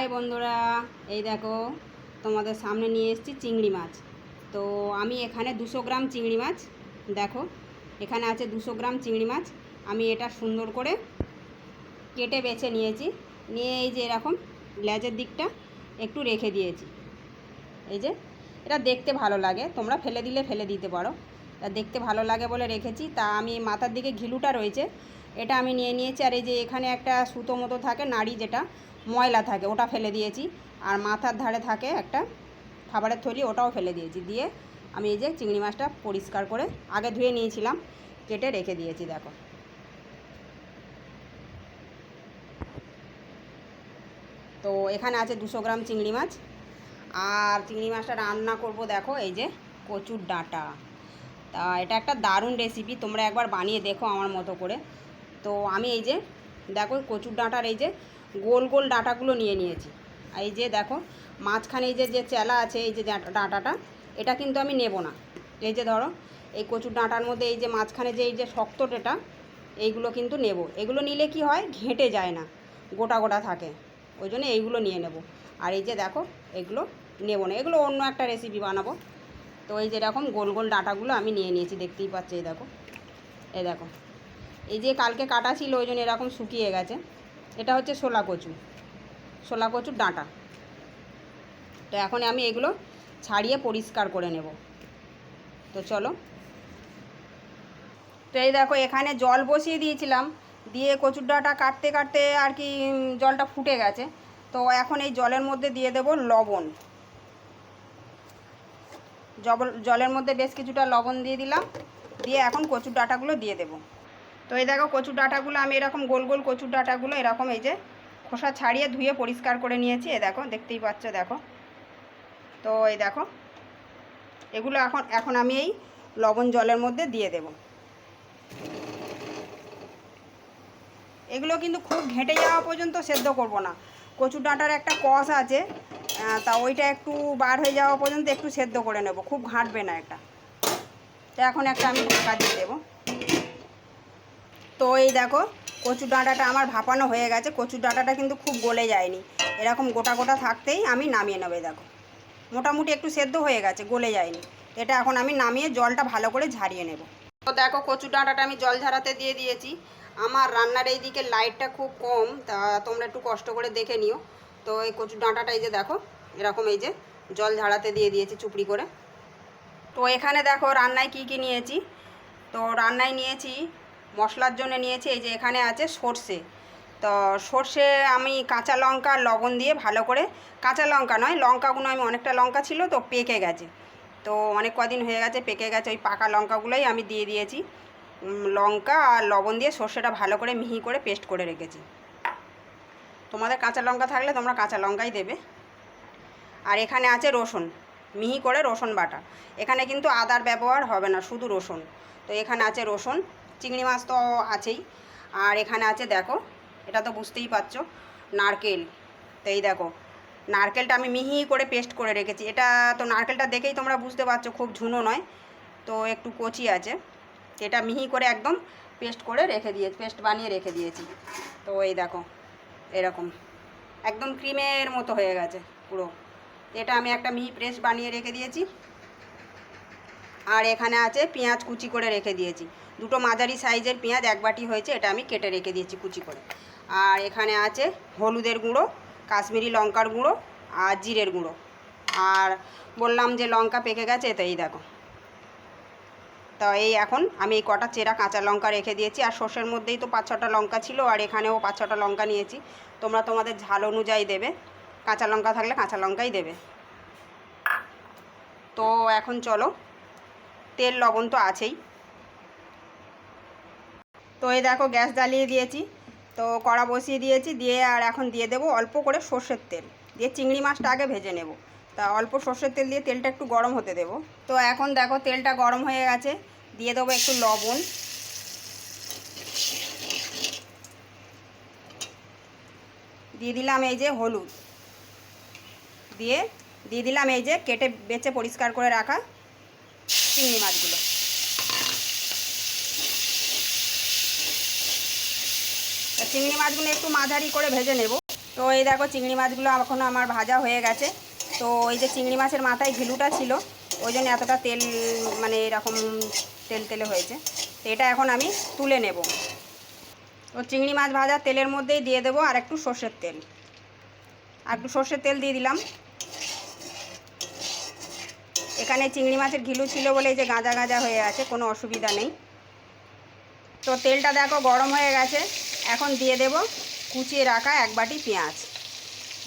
High বন্ধুরা, এই দেখো তোমাদের সামনে নিয়ে এসেছি চিংড়ি মাছ। তো আমি এখানে 200 গ্রাম চিংড়ি মাছ, দেখো এখানে আছে 200 গ্রাম চিংড়ি মাছ। আমি এটা সুন্দর করে কেটে বেছে নিয়েছি, নিয়ে এই যে এরকম লেজের দিকটা একটু রেখে দিয়েছি। এই যে এটা দেখতে ভালো লাগে, তোমরা ফেলে দিলে ফেলে দিতে পারো, এটা দেখতে ভালো লাগে বলে রেখেছি। তা আমি মাথার দিকে ঘিলুটা রয়েছে এটা আমি নিয়ে নিয়েছি, আর এই যে এখানে একটা সুতো মতো থাকে নাড়ি, যেটা ময়লা থাকে ওটা ফেলে দিয়েছি, আর মাথার ধারে থাকে একটা খাবারের থলি, ওটাও ফেলে দিয়েছি। দিয়ে আমি এই যে চিংড়ি মাছটা পরিষ্কার করে আগে ধুয়ে নিয়েছিলাম, কেটে রেখে দিয়েছি। দেখো তো এখানে আছে 200 গ্রাম চিংড়ি মাছ, আর চিংড়ি মাছটা রান্না করব। দেখো এই যে কচুর ডাঁটা, তা এটা একটা দারুণ রেসিপি, তোমরা একবার বানিয়ে দেখো আমার মতো করে। তো আমি এই যে দেখো কচুর ডাঁটার এই যে গোল গোল ডাঁটাগুলো নিয়ে নিয়েছি। এই যে দেখো মাঝখানে এই যে যে চেলা আছে, এই যে ডাঁটাটা, এটা কিন্তু আমি নেব না। এই যে ধরো এই কচুর ডাঁটার মধ্যে এই যে মাঝখানে যে এই যে শক্ত ডাঁটা, এইগুলো কিন্তু নেব। এগুলো নিলে কি হয়, ঘেঁটে যায় না, গোটা গোটা থাকে, ওই জন্য এইগুলো নিয়ে নেব। আর এই যে দেখো এগুলো নেব না, এগুলো অন্য একটা রেসিপি বানাবো। তো এই যে এরকম গোল গোল ডাঁটাগুলো আমি নিয়ে নিয়েছি, দেখতেই পাচ্ছি। এই দেখো এই যে কালকে কাটা ছিল, ওই জন্য এরকম শুকিয়ে গেছে। এটা হচ্ছে শোলা কচুর ডাঁটা। তো এখন আমি এগুলো ছাড়িয়ে পরিষ্কার করে নেব। তো চলো। তো এই দেখো এখানে জল বসিয়ে দিয়েছিলাম, দিয়ে কচুর ডাঁটা কাটতে কাটতে আর কি জলটা ফুটে গেছে। তো এখন এই জলের মধ্যে দিয়ে দেব লবণ। জলের মধ্যে বেশ কিছুটা লবণ দিয়ে দিলাম, দিয়ে এখন কচুর ডাঁটাগুলো দিয়ে দেব। তো এই দেখো কচুর ডাঁটাগুলো আমি এরকম গোল গোল কচুর ডাঁটাগুলো এরকম এই যে খোসা ছাড়িয়ে ধুয়ে পরিষ্কার করে নিয়েছি। এ দেখো, দেখতেই পাচ্ছ, দেখো। তো এই দেখো এগুলো এখন আমি এই লবণ জলের মধ্যে দিয়ে দেব। এগুলো কিন্তু খুব ঘেঁটে যাওয়া পর্যন্ত সেদ্ধ করব না, কচুর ডাঁটার একটা কষ আছে, তা ওইটা একটু বার হয়ে যাওয়া পর্যন্ত একটু সেদ্ধ করে নেব, খুব ঘাঁটবে না এটা। তো এখন একটা আমি ঢাকা দিয়ে দেবো। তো এই দেখো কচুর ডাঁটাটা আমার ভাপানো হয়ে গেছে। কচুর ডাঁটাটা কিন্তু খুব গলে যায়নি, এরকম গোটা গোটা থাকতেই আমি নামিয়ে নেব। দেখো মোটামুটি একটু সেদ্ধ হয়ে গেছে, গলে যায়নি। এটা এখন আমি নামিয়ে জলটা ভালো করে ঝারিয়ে নেব। তো দেখো কচুর ডাঁটাটা আমি জল ঝরাতে দিয়ে দিয়েছি। আমার রান্নার এই দিকে লাইটটা খুব কম, তা তোমরা একটু কষ্ট করে দেখে নিও। তো এই কচুর ডাঁটাটা এই যে দেখো এরকম এই যে জল ঝরাতে দিয়ে দিয়েছি চুপড়ি করে। তো এখানে দেখো রান্নায় কি কি নিয়েছি। তো রান্নায় নিয়েছি মশলার জন্য নিয়েছি এই যে এখানে আছে সর্ষে। তো সর্ষে আমি কাঁচা লঙ্কা লবণ দিয়ে ভালো করে, কাঁচা লঙ্কা নয়, লঙ্কাগুলো আমি অনেকটা লঙ্কা ছিল তো পেকে গেছে, তো অনেক কদিন হয়ে গেছে পেকে গেছে, ওই পাকা লঙ্কাগুলোই আমি দিয়ে দিয়েছি। লঙ্কা আর লবণ দিয়ে সর্ষেটা ভালো করে মিহি করে পেস্ট করে রেখেছি। তোমাদের কাঁচা লঙ্কা থাকলে তোমরা কাঁচা লঙ্কাই দেবে। আর এখানে আছে রসুন, মিহি করে রসুন বাটা। এখানে কিন্তু আদার ব্যবহার হবে না, শুধু রসুন। তো এখানে আছে রসুন, চিংড়ি মাছ তো আছেই। আর এখানে আছে দেখো, এটা তো বুঝতেই পারছো, নারকেল। তো এই দেখো নারকেলটা আমি মিহি করে পেস্ট করে রেখেছি। এটা তো নারকেলটা দেখেই তোমরা বুঝতে পারছো খুব ঝুনো নয়, তো একটু কচি আছে। এটা মিহি করে একদম পেস্ট করে রেখে দিয়েছি, পেস্ট বানিয়ে রেখে দিয়েছি। তো এই দেখো এরকম একদম ক্রিমের মতো হয়ে গেছে পুরো। এটা আমি একটা মিহি পেস্ট বানিয়ে রেখে দিয়েছি। আর এখানে আছে পেঁয়াজ কুচি করে রেখে দিয়েছি, দুটো মাঝারি সাইজের পেঁয়াজ, এক বাটি হয়েছে, এটা আমি কেটে রেখে দিয়েছি কুচি করে। আর এখানে আছে হলুদের গুঁড়ো, কাশ্মীরি লঙ্কার গুঁড়ো আর জিরের গুঁড়ো। আর বললাম যে লঙ্কা পেকে গেছে, তো এই দেখো। তো এই এখন আমি এই কটা চেরা কাঁচা লঙ্কা রেখে দিয়েছি, আর সর্ষের মধ্যেই তো 5-6টা লঙ্কা ছিল, আর এখানেও 5-6টা লঙ্কা নিয়েছি। তোমরা তোমাদের ঝাল অনুযায়ী দেবে, কাঁচা লঙ্কা থাকলে কাঁচা লঙ্কাই দেবে। তো এখন চলো, তেল লবণ তো আছেই। তো এই দেখো গ্যাস জ্বালিয়ে দিয়েছি, তো কড়া বসিয়ে দিয়েছি, দিয়ে আর এখন দিয়ে দেবো অল্প করে সর্ষের তেল, দিয়ে চিংড়ি মাছটা আগে ভেজে নেব। তা অল্প সর্ষের তেল দিয়ে তেলটা একটু গরম হতে দেব। তো এখন দেখো তেলটা গরম হয়ে গেছে, দিয়ে দেবো একটু লবণ, দিয়ে দিলাম এই যে হলুদ, দিয়ে দিলাম এই যে কেটে বেছে পরিষ্কার করে রাখা চিংড়ি মাছগুলো। চিংড়ি মাছগুলো একটু মাঝারি করে ভেজে নেব। তো এই দেখো চিংড়ি মাছগুলো এখন আমার ভাজা হয়ে গেছে। তো এই যে চিংড়ি মাছের মাথায় ঘিলুটা ছিল, ওই জন্য এতটা তেল মানে এরকম তেল তেলে হয়েছে। তো এটা এখন আমি তুলে নেব। তো চিংড়ি মাছ ভাজা তেলের মধ্যেই দিয়ে দেবো আর একটু সর্ষের তেল, আর একটু সর্ষের তেল দিয়ে দিলাম। এখানে চিংড়ি মাছের ঘিলু ছিল বলে এই যে গাঁজা গাঁজা হয়ে আছে, কোনো অসুবিধা নেই। তো তেলটা দেখো গরম হয়ে গেছে। এখন দিয়ে দেব কুচিয়ে রাখা 1 বাটি পেঁয়াজ,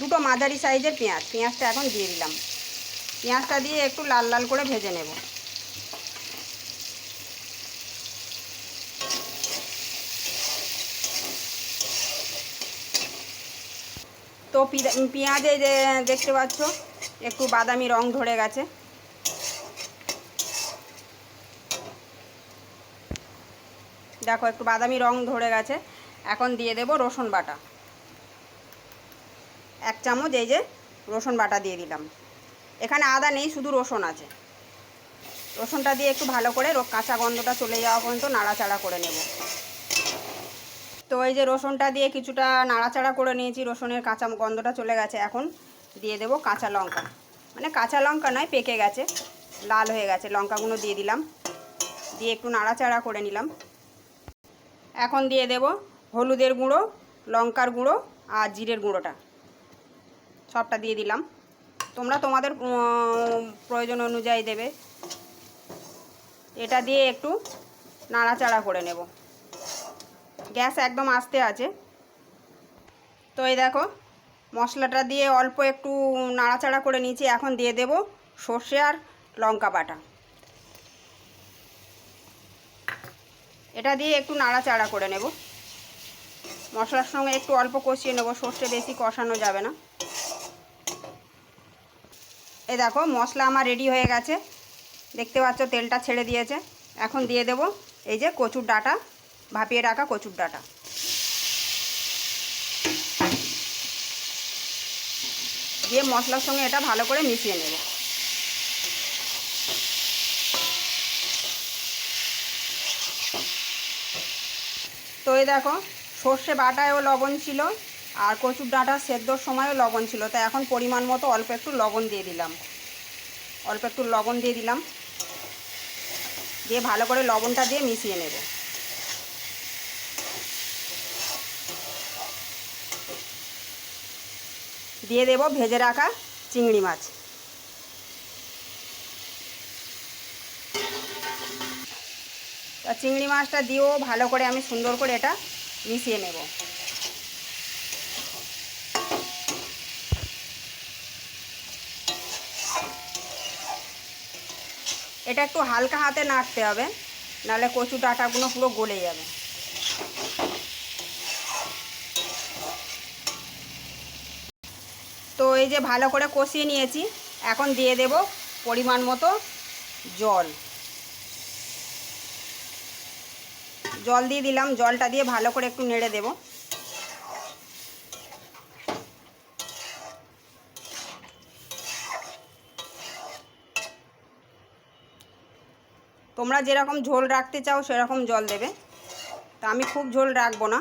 দুটো মাঝারি সাইজের পেঁয়াজ। পেঁয়াজটা এখন দিয়ে দিলাম। পেঁয়াজটা দিয়ে একটু লাল লাল করে ভেজে নেব। তো পেঁয়াজে যে দেখতে পাচ্ছ একটু বাদামি রং ধরে গেছে। দেখো একটু বাদামি রং ধরে গেছে। এখন দিয়ে দেব রসুন বাটা, 1 চামচ এই যে রসুন বাটা দিয়ে দিলাম। এখানে আদা নেই, শুধু রসুন আছে। রসুনটা দিয়ে একটু ভালো করে কাঁচা গন্ধটা চলে যাওয়া পর্যন্ত নাড়াচাড়া করে নেব। তো এই যে রসুনটা দিয়ে কিছুটা নাড়াচাড়া করে নিয়েছি, রসুনের কাঁচা গন্ধটা চলে গেছে। এখন দিয়ে দেব কাঁচা লঙ্কা, মানে কাঁচা লঙ্কা নয়, পেকে গেছে, লাল হয়ে গেছে। লঙ্কাগুলো দিয়ে দিলাম, দিয়ে একটু নাড়াচাড়া করে নিলাম। এখন দিয়ে দেব হলুদের গুঁড়ো, লঙ্কার গুঁড়ো আর জিরের গুঁড়োটা, সবটা দিয়ে দিলাম। তোমরা তোমাদের প্রয়োজন অনুযায়ী দেবে। এটা দিয়ে একটু নাড়াচাড়া করে নেব। গ্যাস একদম আস্তে আছে। তো এই দেখো মশলাটা দিয়ে অল্প একটু নাড়াচাড়া করে নিয়েছি। এখন দিয়ে দেব সর্ষে আর লঙ্কা বাটা, এটা দিয়ে একটু নাড়াচাড়া করে নেব। মশলার সঙ্গে একটু অল্প কষিয়ে নেব, সর্ষে বেশি কষানো যাবে না। এই দেখো মশলা আমার রেডি হয়ে গেছে, দেখতে পাচ্ছ তেলটা ছেড়ে দিয়েছে। এখন দিয়ে দেব এই যে কচুর ডাঁটা, ভাপিয়ে রাখা কচুর ডাঁটা, দিয়ে মশলার সঙ্গে এটা ভালো করে মিশিয়ে নেব। তো এই দেখো সর্ষে বাটায়ও লবণ ছিল আর কচুর ডাঁটা সেদ্ধর সময়ও লবণ ছিল। তো এখন পরিমাণ মতো অল্প একটু লবণ দিয়ে দিলাম, দিয়ে ভালো করে লবণটা দিয়ে মিশিয়ে নেব। দিয়ে দেব ভেজে রাখা চিংড়ি মাছ। চিংড়ি মাছটা দিয়েও ভালো করে আমি সুন্দর করে এটা মিশিয়ে নেব। এটা একটু হালকা হাতে নাড়তে হবে, নাহলে কচু ডাঁটাগুলো পুরো গলে যাবে। তো এই যে ভালো করে কষিয়ে নিয়েছি, এখন দিয়ে দেব পরিমাণ মতো জল। জল দিয়ে দিলাম, জলটা দিয়ে ভালো করে একটু নেড়ে দেব। তোমরা যেরকম ঝোল রাখতে চাও সেরকম জল দেবে, তা আমি খুব ঝোল রাখবো না।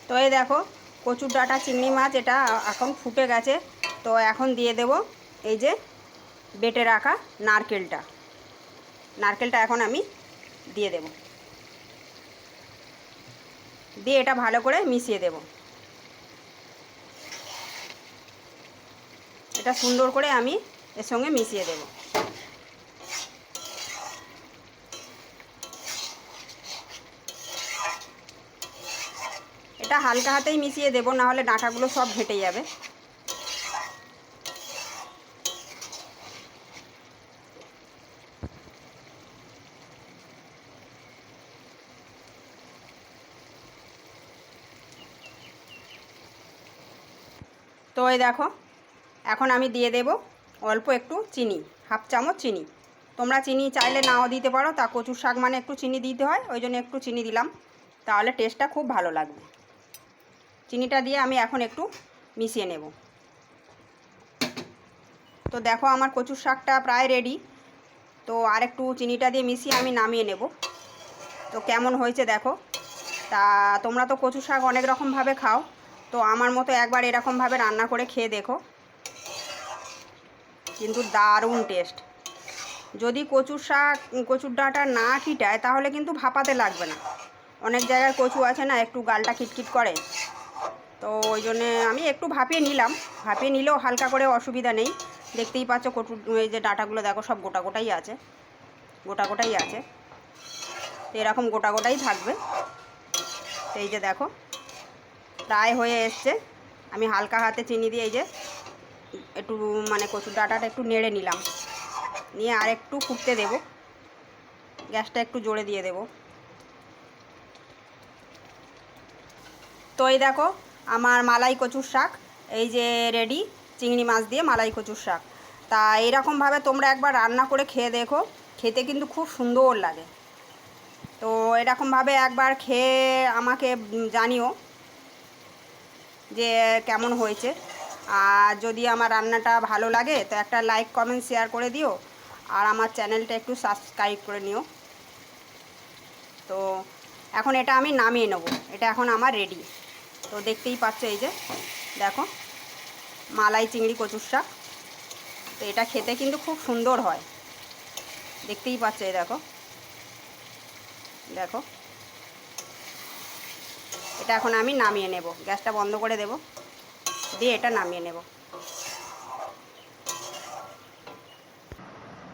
তো এই দেখো কচুর ডাঁটা চিংড়ি মাছ এটা এখন ফুটে গেছে। তো এখন দিয়ে দেব এই যে বেটে রাখা নারকেলটা এখন আমি দিয়ে দেব, দিয়ে এটা ভালো করে মিশিয়ে দেব। এটা সুন্দর করে আমি এর সঙ্গে মিশিয়ে দেব। এটা হালকা হাতেই মিশিয়ে দেব, না হলে ডাঁটাগুলো সব ঘেটে যাবে। তো এই দেখো এখন আমি দিয়ে দেব অল্প একটু চিনি, 1/2 চামচ চিনি। তোমরা চিনি চাইলে নাও দিতে পারো, তা কচুর শাক মানে একটু চিনি দিতে হয়, ওই জন্য একটু চিনি দিলাম, তাহলে টেস্টটা খুব ভালো লাগবে। চিনিটা দিয়ে আমি এখন একটু মিশিয়ে নেব। তো দেখো আমার কচুর শাকটা প্রায় রেডি। তো আর একটু চিনিটা দিয়ে মিশিয়ে আমি নামিয়ে নেব। তো তো কেমন হয়েছে দেখো। তা তোমরা তো কচু শাক অনেক রকমভাবে খাও, তো আমার মতো একবার এরকমভাবে রান্না করে খেয়ে দেখো, কিন্তু দারুণ টেস্ট। যদি কচুর ডাঁটা না কিটায় তাহলে কিন্তু ভাপাতে লাগবে না। অনেক জায়গায় কচু আছে না একটু গালটা কিটকিট করে, তো ওই জন্যে আমি একটু ভাপিয়ে নিলাম। ভাপিয়ে নিলেও হালকা করে, অসুবিধা নেই। দেখতেই পাচ্ছ এই যে ডাঁটাগুলো দেখো সব গোটা গোটাই আছে, গোটা গোটাই আছে। তো এরকম গোটা গোটাই থাকবে। তো এই যে দেখো প্রায় হয়ে এসছে। আমি হালকা হাতে চিনি দিয়ে এই যে একটু মানে কচুর ডাঁটাটা একটু নেড়ে নিলাম, নিয়ে আর একটু ফুটতে দেব। গ্যাসটা একটু জোরে দিয়ে দেব। তো এই দেখো আমার মালাই কচুর শাক এই যে রেডি, চিংড়ি মাছ দিয়ে মালাই কচুর শাক। তা এইরকমভাবে তোমরা একবার রান্না করে খেয়ে দেখো, খেতে কিন্তু খুব সুন্দর লাগে। তো এরকমভাবে একবার খেয়ে আমাকে জানিও যে কেমন হয়েছে। আর যদি আমার রান্নাটা ভালো লাগে তো একটা লাইক কমেন্ট শেয়ার করে দিও, আর আমার চ্যানেলটা একটু সাবস্ক্রাইব করে নিও। তো এখন এটা আমি নামিয়ে নেব, এটা এখন আমার রেডি। তো দেখতেই পাচ্ছ এই যে দেখো মালাই চিংড়ি কচুর শাক। তো এটা খেতে কিন্তু খুব সুন্দর হয়, দেখতেই পাচ্ছ এই দেখো। দেখো এটা এখন আমি নামিয়ে নেব, গ্যাসটা বন্ধ করে দেব, দিয়ে এটা নামিয়ে নেব।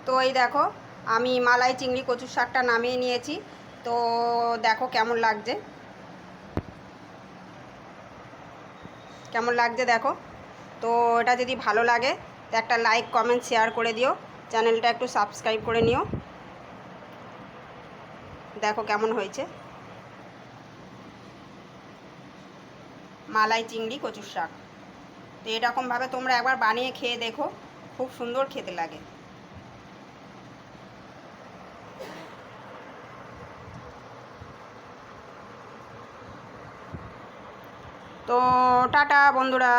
তো এই দেখো আমি মালাই চিংড়ি কচুর শাকটা নামিয়ে নিয়েছি। তো দেখো কেমন লাগছে, কেমন লাগছে দেখো। তো এটা যদি ভালো লাগে তো একটা লাইক কমেন্ট শেয়ার করে দিও, চ্যানেলটা একটু সাবস্ক্রাইব করে নিও। দেখো কেমন হয়েছে মালাই চিংড়ি কচুর শাক। তো এরকমভাবে তোমরা একবার বানিয়ে খেয়ে দেখো, খুব সুন্দর খেতে লাগে। তো টাটা বন্ধুরা।